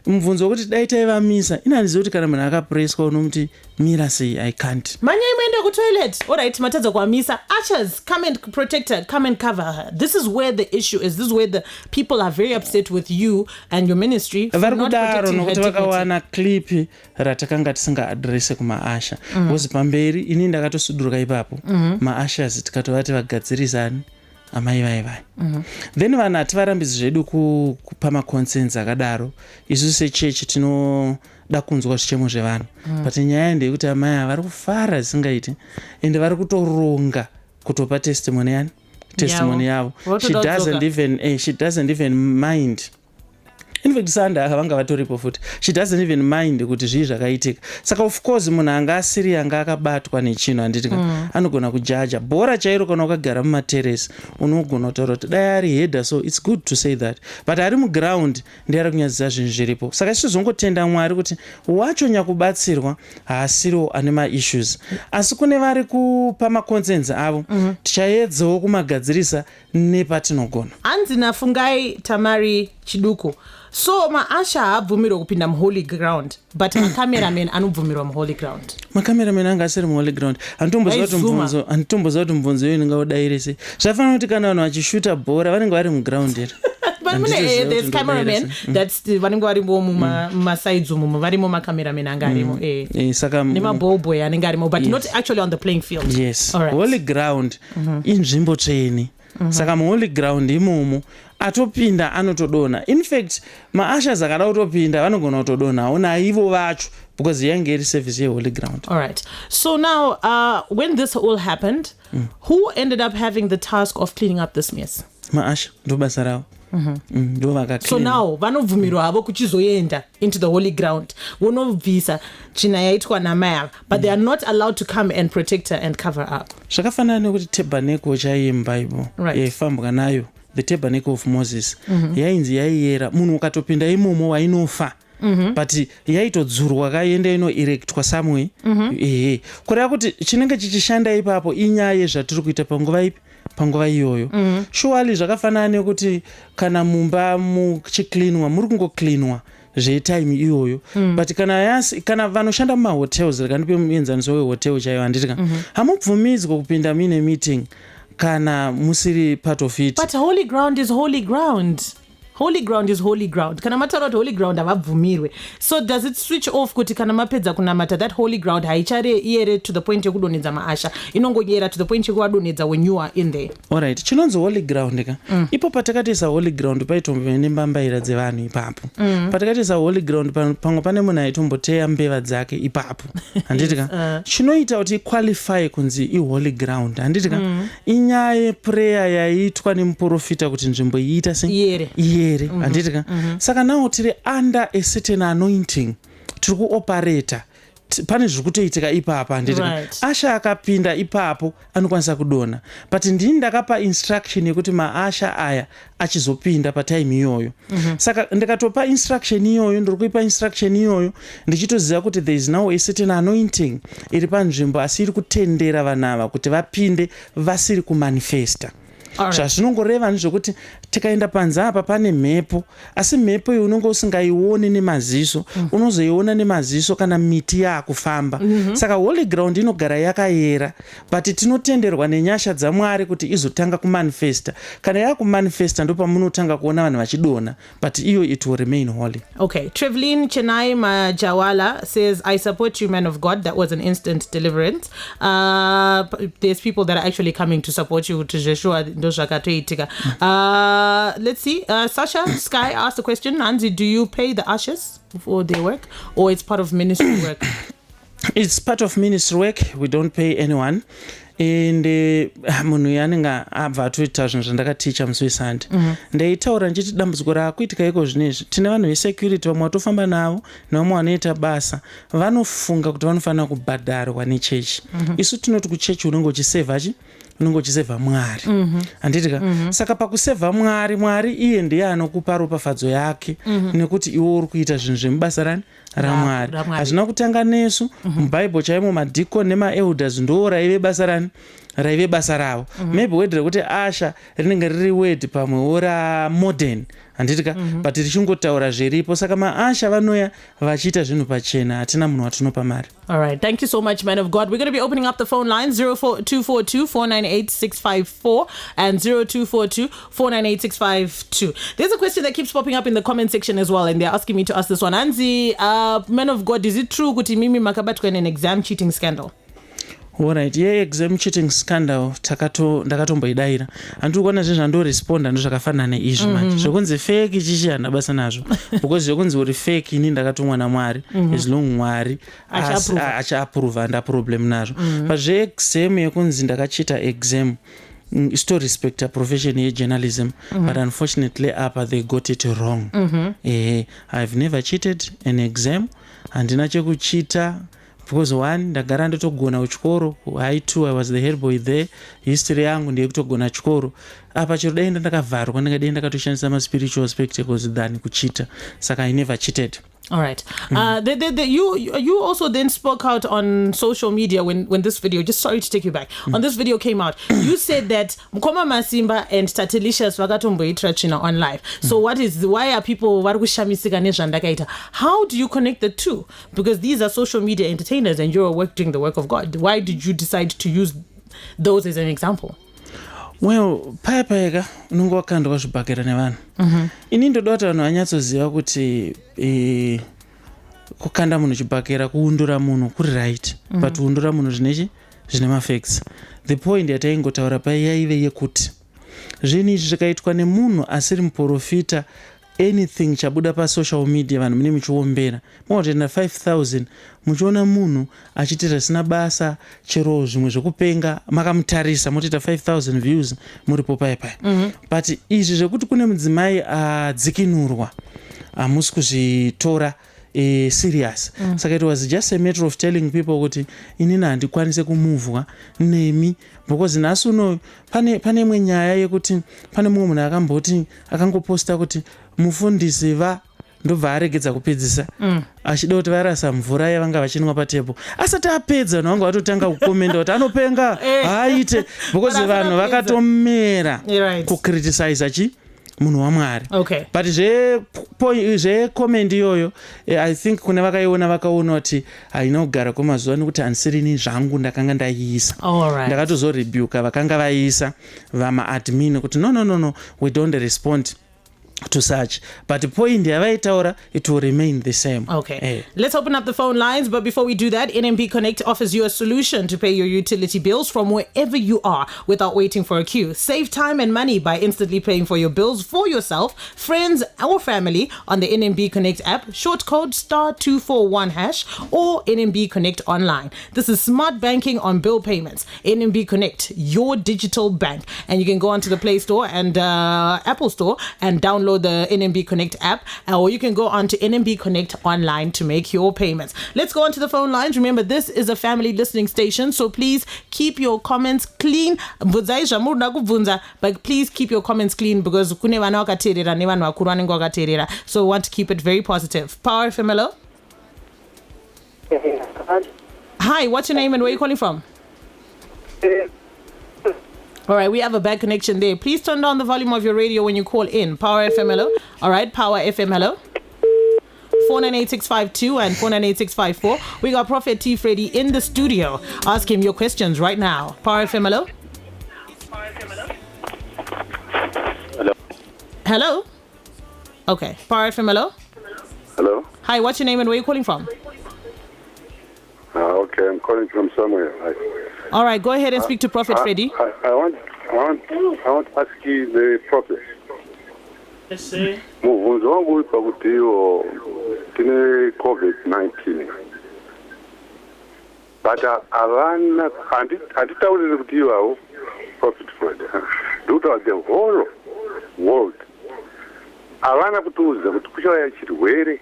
mubvunzo wekuti dai taivamisa, inhandiziva kuti kana munhu akapreswa unomuti mira sei, I can't. Manyai muende kutoilet. Alright, matadza kuamisa. Ushers, come and protect her, come and cover her. This is where the issue is. This is where the people are very upset with you and your ministry for not protecting her dignity. Vakawana clip ratakanga tisinga address kumaasha. Because pamberi ini ndakatosudurika ipapo. Maashers tikatovati vagadzirisani amai vai. Then vanhu hativarambidzi zvedu kupa maconcerns akadaro. Isusu sechechi tinoda kunzwa zvichemo zvevanhu. But nyaya ndeyekuti amai ava vari kufara zvisingaiti ende vari kutoronga kutopa testimony yavo. She doesn't even mind. In fact, Sanda havanga vatoripo futi. She doesn't even mind kuti zvii zvakaitika. Saka of course munhu anga asiri anga akabatwa nechinhu handitika anogona kujaja. Bhora chairo kana ukagara mumaterrace unogona kutaura kuti dai ari header, so it's good to say that. But ari muground ndiye ari kunyadzisa zvinhu zviripo. Saka tichizongotenda Mwari kuti wacho nyakubatsirwa haasiriwo ane maissues. Asi kune vari kupa maconcerns avo tichaedzawo kumagadzirisa nepatinogona. Hanzi nafungai Tamari Chiduku. So maasha haabvumirwa kupinda muholy ground, but macameraman anobvumirwa muholy ground. Macameraman anga asiri muholy ground. Anditomboziva kuti mubvunzo iyo ingaudayire sei. Zvafanira kuti kana vanhu vachishuta bhora vanenge vari muground here. But there's cameramen that's vanenge varimo mumasides umu varimo macameraman anga arimo saka nemaballboy anenge arimo, but not actually on the playing field. Yes. All right. Holy ground inzvimbo tsvene. Saka muholy ground imomo atopinda anotodona. In fact maashas akada kutopinda vanogona kutodona ona ivo vacho because yange iri service yeholy ground. All right. So now when this all happened, who ended up having the task of cleaning up this mess? Maasha ndo basa ravo. So now vanobvumirwa havo kuchizoenda into the holy ground vonobvisa china yaitwa namaya, but they are not allowed to come and protect her and cover up. Zvakafanana nekuti tabernacle chaiye muBible yaifambwa nayo, the tabernacle of Moses, yainzi yaiyera munhu ukatopinda imomo wainofa. But yaitodzurwa kaenda inoerectwa somewhere. Kureva kuti chinenge chichishanda ipapo inyaya yezvatiri kuita panguva ipi, panguva iyoyo. Surely zvakafanana nekuti kana mumba muchicleanwa muri kungocleanwa zvetime iyoyo. But kana vanoshanda mumahotels, rekandipe muenzaniso wehotel chaiyo handitika, hamubvumidzwa kupinda muine meeting kana musiri part of it. But holy ground is holy ground. Holy ground is holy ground. Kana mataura kuti holy ground havabvumirwe. So does it switch off kuti kana mapedza kunamata that holy ground haichare to the point yekudonedza maasha, inongoyera to the point yekuadonedza when you are in there? Alright, chinonzi holy ground ka. Ipo patakatisa holy ground paitombo nembambaira dzevanhu ipapo. Patakatisa holy ground pamwe pane munhu aitomboteya mbeva dzake ipapo. Handitika. Chinoita kuti qualify kunzi holy ground. Handitika. Inyaya prayer yaitwa nemuprofita kuti nzvimbo iita sei? Handitika. Saka nawo tiri under a certain anointing tiri kuoperata. Pane zviri kutoitika ipapa handitika. Asha akapinda ipapo anokwanisa kudona, but ndini ndakapa instruction yekuti maasha aya achizopinda patime iyoyo. Saka ndikatopa instruction iyoyo, ndiri kuipa instruction iyoyo ndichitoziva kuti there is now a certain anointing iri panzvimbo asi iri kutendera vanhu kuti vapinde vasiri kumanifesta. Zvazvinongoreva ndezvekuti tikaenda panze apa pane mhepo, asi mhepo iyi unenge usingaioni nemaziso, unozoiona nemaziso kana miti yaakufamba. Saka holy ground inogara yakayera, but tinotenderwa nenyasha dzaMwari kuti izotanga kumanifesta. Kana yakumanifesta ndo pamunotanga kuona vanhu vachidona, but iyo it will remain holy. Okay, Trevlin Chenai Majawala says, I support you, man of God. That was an instant deliverance. There's people that are actually coming to support you to Joshua. Let's see. Sasha Sky asked the question, Nanzi, do you pay the ushers for their work, or it's part of ministry work? It's part of ministry work. We don't pay anyone. And munhu yanenge abva atoita zvinhu zvandakaticha musi weSunday. Ndaitaura ndichiti dambudziko rakuitika iko zvinezvi, tine vanhu vesecurity vamwe watofamba navo nevamwe vanoita basa vanofunga kuti vanofanira kubhadharwa nechechi. Isu tinoti kuchechi unenge uchisevha unenge uchisevha Mwari. Handitika. Saka pakusevha Mwari iye ndiye anokupa ropafadzo yake nekuti iwe uri kuita zvinhu zvemubasa raMwari. Hazvina kutanga nesu. MuBible chaimo madikoni nemaelders ndo raive basa ravo. Maybe wedre kuti asha rinenge riri word pamwewo ramodern. Handitika. But richingotaura zviripo. Saka maasha vanoya vachiita zvinhu pachena, hatina munhu watinopa mari. All right. Thank you so much, man of God. We're going to be opening up the phone lines 04242498654 and 02424986552. There's a question that keeps popping up in the comment section as well, and they're asking me to ask this one. Anzi, man of God, is it true kuti mimi makabatwa in an exam cheating scandal? Alright, exam cheating scandal ndakatomboidaira. Handiri kuona zvinhu zvandoresponda ndozvakafanana neizvi manje. Zvokunzi fake ichichi handina basa nazvo. Because zvokunzi uri fake ini ndakatumwa naMwari. As long Mwari acha-approve handina problem nazvo. But exam yekunzi ndakachita exam, still respect a profession here, journalism, but unfortunately they got it wrong. I've never cheated an exam, handina chekuchita. Because one, ndagara ndotogona kuchikoro. I2, I was the head boy there. History yangu ndiye kutogona chikoro. Apa chero dai ndakavharwa ndakadai ndakatoshandisa ma spiritual spectacles than kuchita. Saka I never cheated. All right. You also then spoke out on social media when this video, just sorry to take you back, on this video came out. You said that Mkoma Masimba and Tatilicious vakatomboitra china on live. So why are people how do you connect the two? Because these are social media entertainers and you're doing the work of God. Why did you decide to use those as an example? Well, payapayeka unongo wakandwa zvibhakera nevanhu. Ini ndoda kuti vanhu vanyatsoziva kuti kukanda munhu chibhakera, kuundura munhu kuri right, but kuundura munhu zvine mafacts. The point yataingotaura yaive yekuti zvinhu izvi zvikaitwa nemunhu asiri muprofita, anything chabuda pa social media vanhu mune muchiombera mukatenda 5000 muchiona munhu achitira zvisina basa, chero zvimwe zvekupenga makamutarisa motoita 5000 views muripo paya. But izvi zvekuti kune mudzimai adzikinurwa hamusi kuzvitora serious. Saka it was just a matter of telling people kuti inini handikwanise kumuvwa nemi, because nhasi uno pane imwe nyaya yekuti pane mumwe munhu akamboti akangoposta kuti mufundisi ndobva aregedza kupedzisa achida kuti varasa mvura yavanga vachinwa patebo. Asati apedza vanhu vanga vatotanga kukomenda kuti anopenga haaite, because vanhu vakatomera kukriticize munhu waMwari. Okay. But comment iyoyo I think kune vakaiona vakaona kuti hainogara kwemazuva nekuti handisirini zvangu ndakanga ndaiisa. Ndakatozorebuka vakanga vaiisa vama-admin kuti no, we don't respond to such. But the point yavaitaura, it will remain the same. Okay. Let's open up the phone lines. But before we do that, NMB Connect offers you a solution to pay your utility bills from wherever you are without waiting for a queue. Save time and money by instantly paying for your bills for yourself, friends, or family on the NMB Connect app, short code *241# or NMB Connect online. This is smart banking on bill payments. NMB Connect, your digital bank. And you can go onto the Play Store and Apple Store and download the NMB Connect app, or you can go on to NMB Connect online to make your payments. Let's go on to the phone lines. Remember, this is a family listening station, so please keep your comments clean. But please keep your comments clean, because so we want to keep it very positive. Power FM, hello? Hi, what's your name and where are you calling from? All right, we have a bad connection there. Please turn down the volume of your radio when you call in. Power FM, hello. All right, Power FM, hello. 498652 and 498654. We got Prophet T Freddy in the studio. Ask him your questions right now. Power FM, hello. Hello. Hello. Okay, Power FM, hello. Hello. Hi, what's your name and where are you calling from? Okay, I'm calling from somewhere. All right, go ahead and speak to Prophet Freddy. I want to ask you the prophet. Let's see. Muvunzo wangu uri pakuti iwo tine COVID-19. But avana handitauriri kuti iwawo Prophet Freddy. Ndikutaura the whole world. Avana kutiudza kuti kuchauya chirwere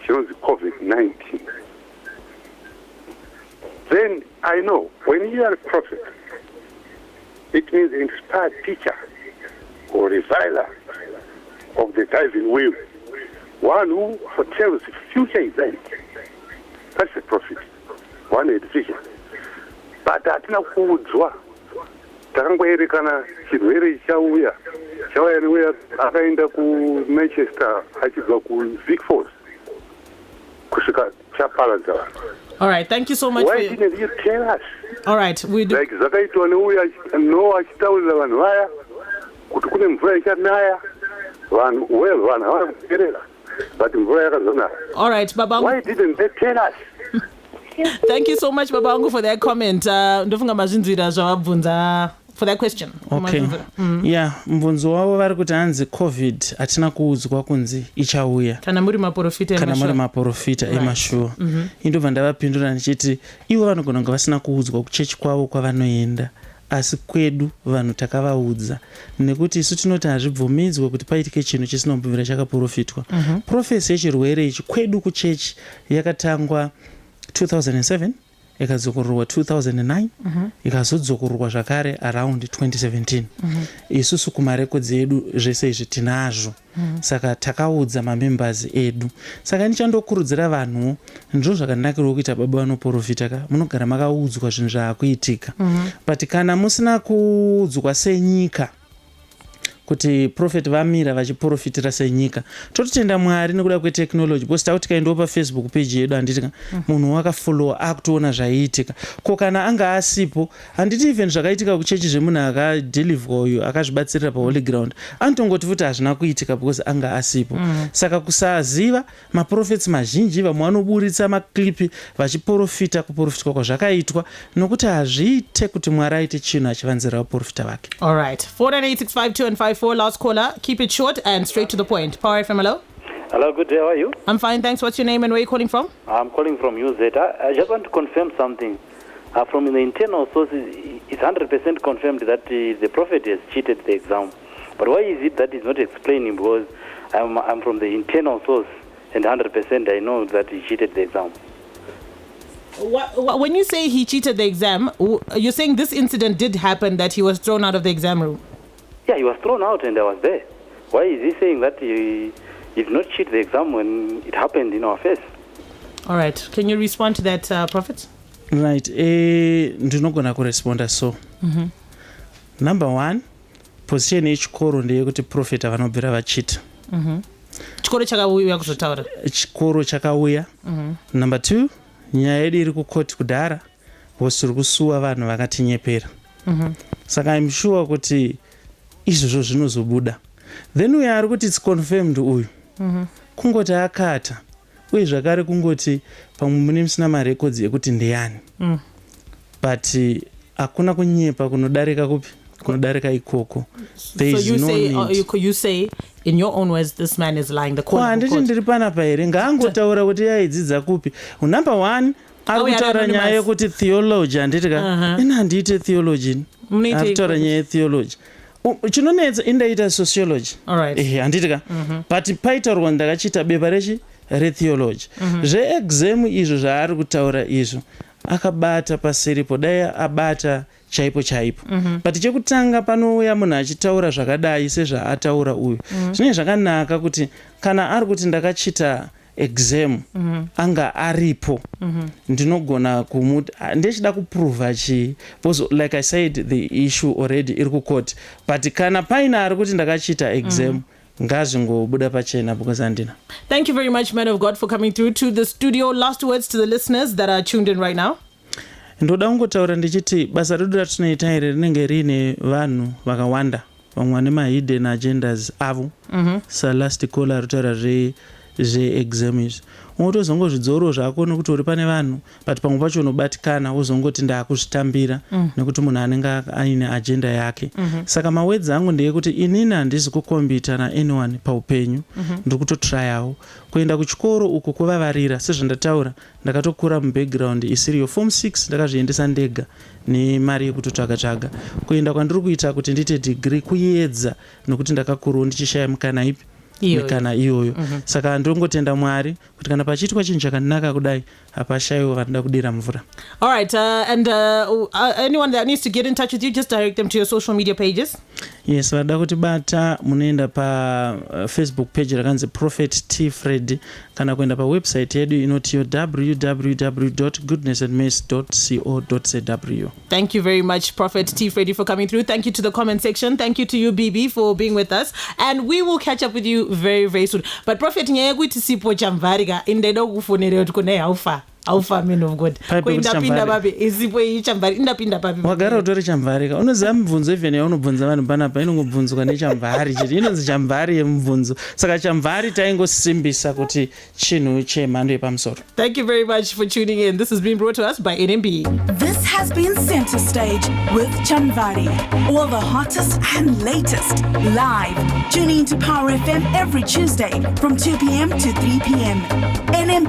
chinonzi COVID-19. Then I know when you are a prophet, it means inspired teacher or reviler of the divine will, one who foretells future events. That's a prophet, one a vision. But hatina kuudzwa takangoerekana chirwere chauya neuya akaenda kuManchester achibva kuVic Falls kusvika chaparadza vanhu. All right, thank you so much. Why didn't you tell us? All right, we do. Like zvakaitwa neuya achitaurira vanhu vaya kuti kune mvura ichanaya vanhu hawana kuteerera, but mvura yakazonaya. All right, Babangu. Why didn't they tell us? Thank you so much, Babangu, for that comment. Ndofunga MADZINZA zvawabvunza for that question. Okay. Yeah, mbunzo wavo vari kuti hanzi COVID hatina kuudzwa kunzi ichauya. Kana muri maprofita emashuwa. Indobva ndavapindura ndichiti ivo vanogona kunge vasina kuudzwa kuchechi kwavo kwavanoenda. Asi kwedu vanhu takavaudza nekuti isu tinoti hazvibvumidzwe kuti paitike chinhu chisina kumbivira chakaprofitwa. Profesi yechirwere ichi kwedu kuchechi yakatangwa 2007 ikadzokororwa 2009 ikazodzokororwa zvakare around 2017. Isusu kumarekodzi edu zvese izvi tinazvo, saka takaudza mamembers edu. Saka ndichandokurudzira vanhu, ndizvo zvakanakira kuita baba vanoprofita ka, munogara makaudzwa zvinhu zvaakuitika. But kana musina kuudzwa senyika kuti prophet vamira vachiprofitira senyika, totenda Mwari nekuda kweteknology, because takuti kaendawo paFacebook page yedu handitika munhu wakafollowa akutoona zvaiitika. Ko kana anga asipo, handiti even zvakaitika kuchechi zvemunhu akadelivwa uyu akazvibatsirira paholy ground, anotongoti futi hazvina kuitika because anga asipo. Saka kusaziva, maprofits mazhinji vamwe vanoburitsa maklipi vachiprofita kuprofitwa kwazvakaitwa nokuti hazviite kuti Mwari aite chinhu achivanzira vaprofita vake. All right, 4986525 last caller. Keep it short and straight to the point. Power FM, hello. Hello, good day. How are you? I'm fine, thanks. What's your name and where are you calling from? I'm calling from USENDO. I just want to confirm something. From the internal sources, it's 100% confirmed that the prophet has cheated the exam. But why is it that is not explaining? Because I'm from the internal source, and 100% I know that he cheated the exam. When you say he cheated the exam, you're saying this incident did happen, that he was thrown out of the exam room? Yeah, he was thrown out and I was there. Why is he saying that he did not cheat the exam when it happened in our face? All right. Can you respond to that, Prophet? Right. Ndinogona kuresponda so. Number one, position yechikoro ndeyekuti prophet vanobvira vachita. Chikoro chakauya kuzotaura. Chikoro chakauya. Number two, nyaya yedu iri kukoti kudhara, vosiri kusuwa vanhu vakatinyepera. Saka I'm sure kuti izvozvo zvinozobuda. Then uyo ari kuti it's confirmed uyu. Kungoti akata. Uye zvakare kungoti pamwe mune musina marekodzi ekuti ndeyani. But hakuna kunyepa kunodarika kupi? Kunodarika ikoko. There is no need. You say in your own words this man is lying. The court. Handiti ndiri panapa here ngaangotaura kuti yaidzidza kupi. Number one, ari kutaura nyaya yekuti theology handitika. Ina handiite theology. Ari kutaura nyaya yetheology. Chinonetsa indaita sociology. Handitika. But paitaurwa ndakachita bepa retheology. Zveexam izvo zvaari kutaura izvo akabata pasiripo, dai abata chaipo. But chekutanga panouya munhu achitaura zvakadai sezvaataura uyu. Zvine zvakanaka kuti kana ari kuti ndakachita exam anga aripo, ndinogona kumuti ndechida kuprova chi, because like I said the issue already iri kukoti. But kana paina ari kuti ndakachita exam ngazvingobuda pachena because andina. Thank you very much, man of God, for coming through to the studio. Last words to the listeners that are tuned in right now. Ndoda kungotaura ndichiti basa redu ratinoita iri rinenge riine vanhu vakawanda, vamwe vane mahidden agendas avo. Last caller ritaura zveexam izvi unotozongozvidzoro zvako nokuti uri pane vanhu, but pamwe pacho unobatikana wozongoti ndaakuzvitambira nekuti munhu anenge aine agenda yake. Saka mawedzi angu ndeyekuti inini handisi kukombita naanyone paupenyu, ndiri kutotrayawo kuenda kuchikoro uko kuvavarira. Sezvandataura, ndakatokura mubackground isiriyo. Form 6 ndakazviendesa ndega nemari yekutotsvaga. Kuenda kwandiri kuita kuti ndiite degree kuedza nokuti ndakakurawo ndichishaya mukana ipi? Mikana iyoyo. Saka ndongotenda Mwari kuti kana pachiitwa chinhu chakanaka kudai hapashayiwo vanoda kudira mvura. All right, and anyone that needs to get in touch with you, just direct them to your social media pages. Yes, vada kuti bata munoenda pa Facebook page rakanzi Prophet T Freddy, kana kuenda pa website yedu inoti www.goodnessandmercy.co.zw. Thank you very much, Prophet T Freddy, for coming through. Thank you to the comment section. Thank you to you, BB, for being with us. And we will catch up with you very, very soon. But Prophet, nyaya kuti sipo Chamvary ka indedo kufonera kuti kune haufa. Alpha man of God. Kuindapinda babi isipo iChamvary indapinda babi. Wagara utori Chamvary ka unoziva mibvunzo even yaunobvunza vanhu panapa inongobvunzwa neChamvary chete, inonzi Chamvary yemibvunzo. Saka Chamvary taingosimbisa kuti chinhu chemhando yepamusoro. Thank you very much for tuning in. This has been brought to us by NMB. This has been Center Stage with Chamvary. All the hottest and latest live. Tune in to Power FM every Tuesday from 2 p.m. to 3 p.m. NMB.